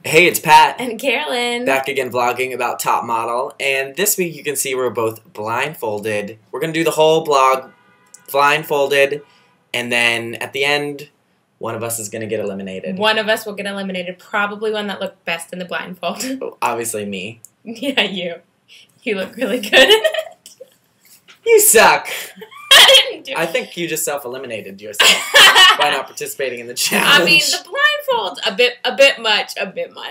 Hey, it's Pat. And Carolyn. Back again vlogging about Top Model. And this week you can see we're both blindfolded. We're going to do the whole vlog blindfolded. And then at the end, one of us is going to get eliminated. One of us will get eliminated. Probably one that looked best in the blindfold. Obviously me. Yeah, you. You look really good in it. You suck. I didn't do it. I think you just self-eliminated yourself by not participating in the challenge. I mean, the blindfold's a bit much.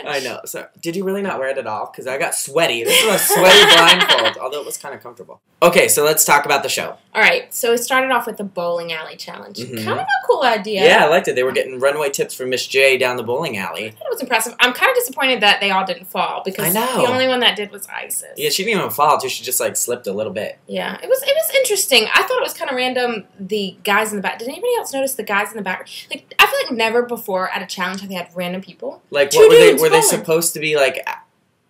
I know. So, did you really not wear it at all? Because I got sweaty. This was a sweaty blindfold, although it was kind of comfortable. Okay, so let's talk about the show. All right, so it started off with the bowling alley challenge. Mm-hmm. Kind of a cool idea. Yeah, I liked it. They were getting runway tips from Miss J down the bowling alley. I thought it was impressive. I'm kind of disappointed that they all didn't fall because I know. the only one that did was Isis. Yeah, she didn't even fall, too. She just, like, slipped a little bit. Yeah, it was interesting. I thought it was kind of random, the guys in the back. Did anybody else notice the guys in the back? Like, I feel like never before at a challenge have they had random people. Like, what were they supposed to be, like,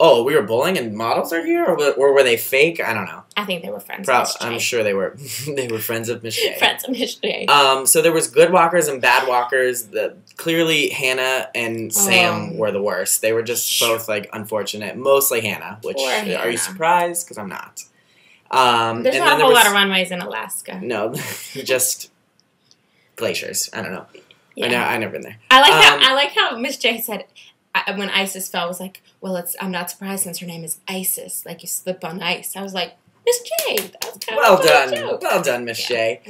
oh, we were bowling and models are here? Or were they fake? I don't know. I think they were friends of Miss J. I'm sure they were. They were friends of Miss J. Friends of Miss J. So there was good walkers and bad walkers. Clearly, Hannah and Sam were the worst. They were just both, like, unfortunate. Mostly Hannah, which, are you surprised? Because I'm not. There's not a whole lot of runways in Alaska. No, just glaciers. I don't know. Yeah. I've never been there. I like how Miss J said when Isis fell, was like, well, I'm not surprised since her name is Isis. Like, you slip on ice. I was like, Miss J. That was kind of a joke. Well done, Miss J.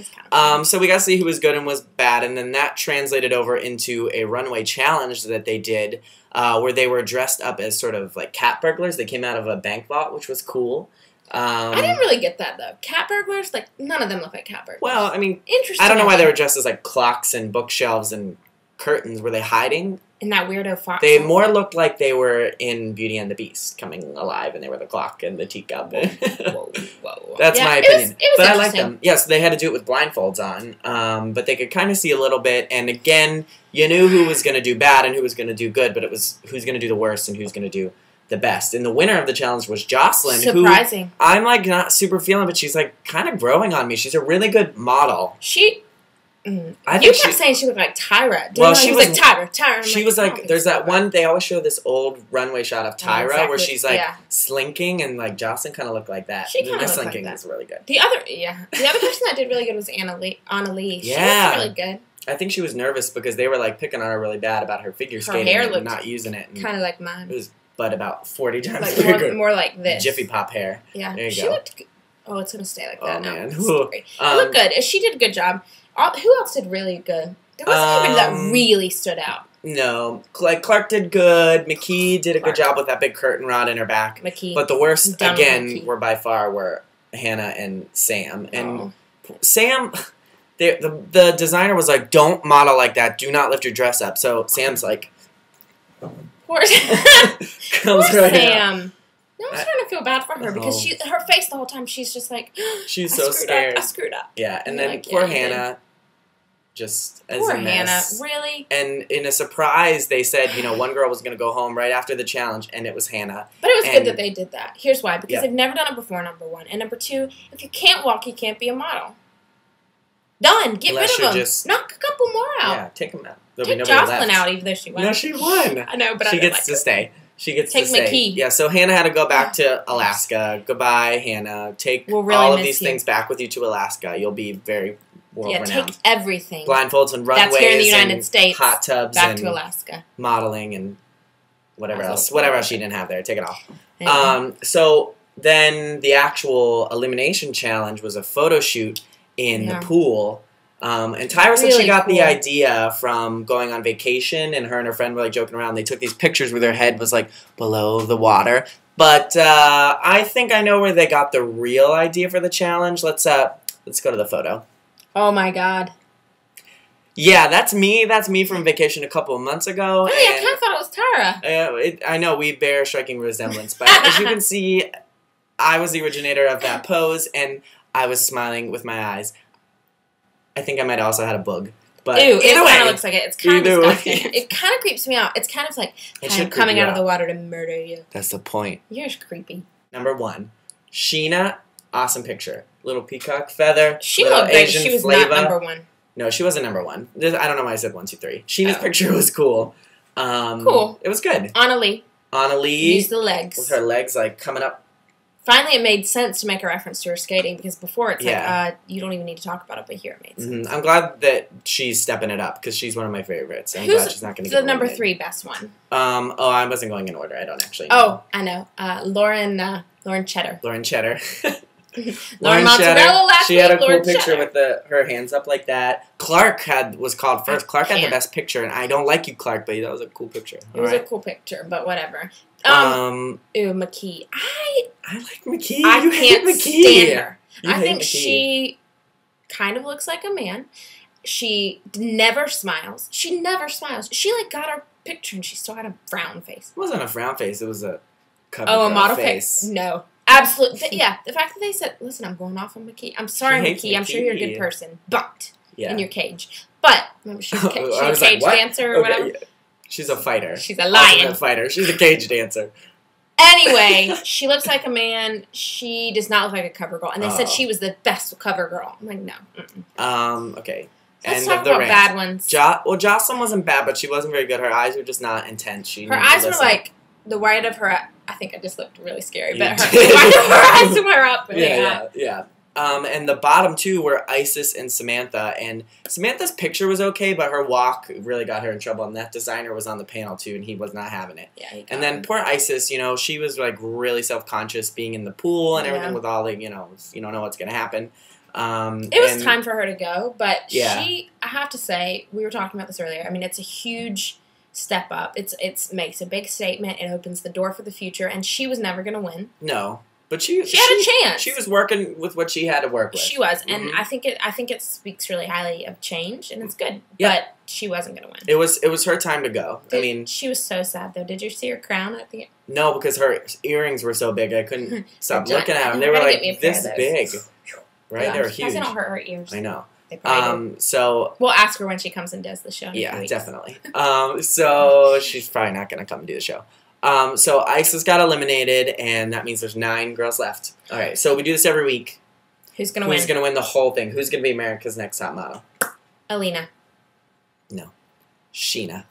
So we got to see who was good and was bad, and then that translated over into a runway challenge that they did, where they were dressed up as sort of like cat burglars. They came out of a bank vault, which was cool. I didn't really get that, though. Cat burglars? Like, none of them look like cat burglars. Well, I mean, interesting. I don't know why they were dressed as, like, clocks and bookshelves and curtains. Were they hiding? In that weirdo fox. They more looked like they were in Beauty and the Beast, coming alive, and they were the clock and the teacup. Whoa. That's my opinion. It was but I like them. Yes, they had to do it with blindfolds on, but they could kind of see a little bit. And again, you knew who was going to do bad and who was going to do good, but it was who's going to do the worst and who's going to do the best. And the winner of the challenge was Jocelyn. Surprising. Who I'm, like, not super feeling, but she's, like, kind of growing on me. She's a really good model. You kept saying she looked like Tyra. Well, she was like Tyra. She was like, there's that one, they always show this old runway shot of Tyra where she's like slinking, and like Jocelyn kind of looked like that. She kind of slinking like is really good. The other person that did really good was Annalise. Yeah. She was really good. I think she was nervous because they were like picking on her really bad about her figure skating and not using it. Kind of like mine. It was but about 40 times like bigger. More like this. Jiffy Pop hair. Yeah. There you she go. Looked good. Oh, it's going to stay like that now. Man. It looked good. She did a good job. Who else did really good? There wasn't anybody that really stood out. No. Like, Clark did good. McKee did a good job with that big curtain rod in her back. McKee. But the worst, again, were by far were Hannah and Sam. And Sam, the designer was like, don't model like that. Do not lift your dress up. So Sam's like... Poor Sam. No, I was trying to feel bad for her because her face the whole time, she's just like, she's so scared. I screwed up. Yeah, and then like, poor Hannah, just as a mess. Hannah, really? And in a surprise, they said, you know, one girl was going to go home right after the challenge, and it was Hannah. But it was good that they did that. Here's why. Because they've never done it before, number one. And number two, if you can't walk, you can't be a model. Done. Get rid of them. Knock a couple more out. Yeah, take them out. Take Jocelyn out, even though she won. No, she won. I know, but she gets to stay. She gets to stay. McKee. Yeah, so Hannah had to go back to Alaska. Goodbye, Hannah. Take all of these things back with you to Alaska. You'll be very world-renowned. Yeah, take everything. Blindfolds and runways. That's here in the United States. Hot tubs back to Alaska. Modeling and whatever else she didn't have there. Take it all. So then the actual elimination challenge was a photo shoot in the pool. And Tyra said she got the idea from going on vacation, and her friend were like joking around. They took these pictures where their head was like below the water. But I think I know where they got the real idea for the challenge. Let's go to the photo. Oh my God. Yeah, that's me. That's me from vacation a couple of months ago. Really, I kind of thought it was Tyra. I know we bear a striking resemblance, but as you can see, I was the originator of that pose, and I was smiling with my eyes. I think I might have also had a bug. But ew, either it way, kind of looks like it. It's kind of disgusting. It kind of creeps me out. It's kind of like, I'm coming out of the water to murder you. That's the point. You're creepy. Number one, Sheena, awesome picture. Little peacock feather. She looked great. She was not number one. No, she wasn't number one. I don't know why I said 1, 2, 3. Sheena's picture was cool. Cool. It was good. Annalie. Use the legs. With her legs, like, coming up. Finally, it made sense to make a reference to her skating, because before it's like, you don't even need to talk about it, but here it made sense. I'm glad that she's stepping it up, because she's one of my favorites. I'm glad she's not going to get the number 3 best one? I wasn't going in order. I don't actually know. Oh, I know. Lauren Cheddar. Lauren Cheddar. Lauren Mozzarella last She had a Lauren cool picture Cheddar. with her hands up like that. Clark was called first. Clark had the best picture, and I don't like you, Clark, but that was a cool picture. It was a cool picture, but whatever. McKee. I like McKee. I can't stand her. I think she kind of looks like a man. She never smiles. She like got her picture and she still had a frown face. It wasn't a frown face. It was a cover a model face. No. Absolutely. Yeah. The fact that they said, listen, I'm going off on McKee. I'm sorry, McKee. I'm sure you're a good person. But in your cage. But remember, she's a cage dancer or whatever. Yeah. She's a fighter. She's a lion. A fighter. She's a cage dancer. Anyway, she looks like a man. She does not look like a cover girl. And they said she was the best cover girl. I'm like, no. Okay. Let's talk about bad ones. Jocelyn wasn't bad, but she wasn't very good. Her eyes were just not intense. Her eyes were like the white of her. I think it just looked really scary, but the white of her eyes were up. Yeah. And the bottom 2 were Isis and Samantha. And Samantha's picture was okay, but her walk really got her in trouble. And that designer was on the panel too, and he was not having it. Yeah. And then poor Isis, she was like really self-conscious being in the pool and everything with all the, you don't know what's gonna happen. It was time for her to go, but I have to say, we were talking about this earlier. I mean, it's a huge step up. It makes a big statement. It opens the door for the future, and she was never going to win. No, but she had a chance. She was working with what she had to work with. She was, and I think it speaks really highly of change, and it's good. Yeah. But she wasn't going to win. It was her time to go. She was so sad though. Did you see her crown at the end? No, because her earrings were so big, I couldn't stop looking at them. They were like this big. Right? Yeah. They were huge. Don't hurt her ears. I know. So we'll ask her when she comes and does the show. Yeah, definitely. So she's probably not going to come and do the show. So Isis got eliminated, and that means there's 9 girls left. All right, so we do this every week. Who's going to win? Who's going to win the whole thing? Who's going to be America's Next Top Model? Alina. No. Sheena.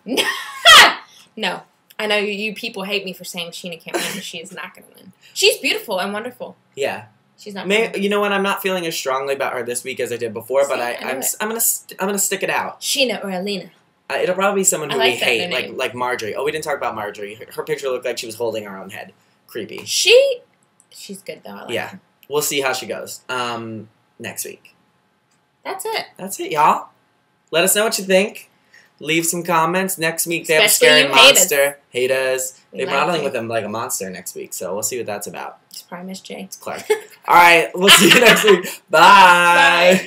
No. I know you people hate me for saying Sheena can't win, but she is not going to win. She's beautiful and wonderful. Yeah. She's not. You know what? I'm not feeling as strongly about her this week as I did before, but I'm gonna stick it out. Sheena or Alina. It'll probably be someone who we hate, like Marjorie. Oh, we didn't talk about Marjorie. Her picture looked like she was holding her own head. Creepy. She's good though. I like her. We'll see how she goes. Next week. That's it, y'all. Let us know what you think. Leave some comments. Next week they have a scary monster. Hate us. They're modeling with them like a monster next week, so we'll see what that's about. It's probably Miss J. It's Clark. All right, we'll see you next week. Bye. Bye.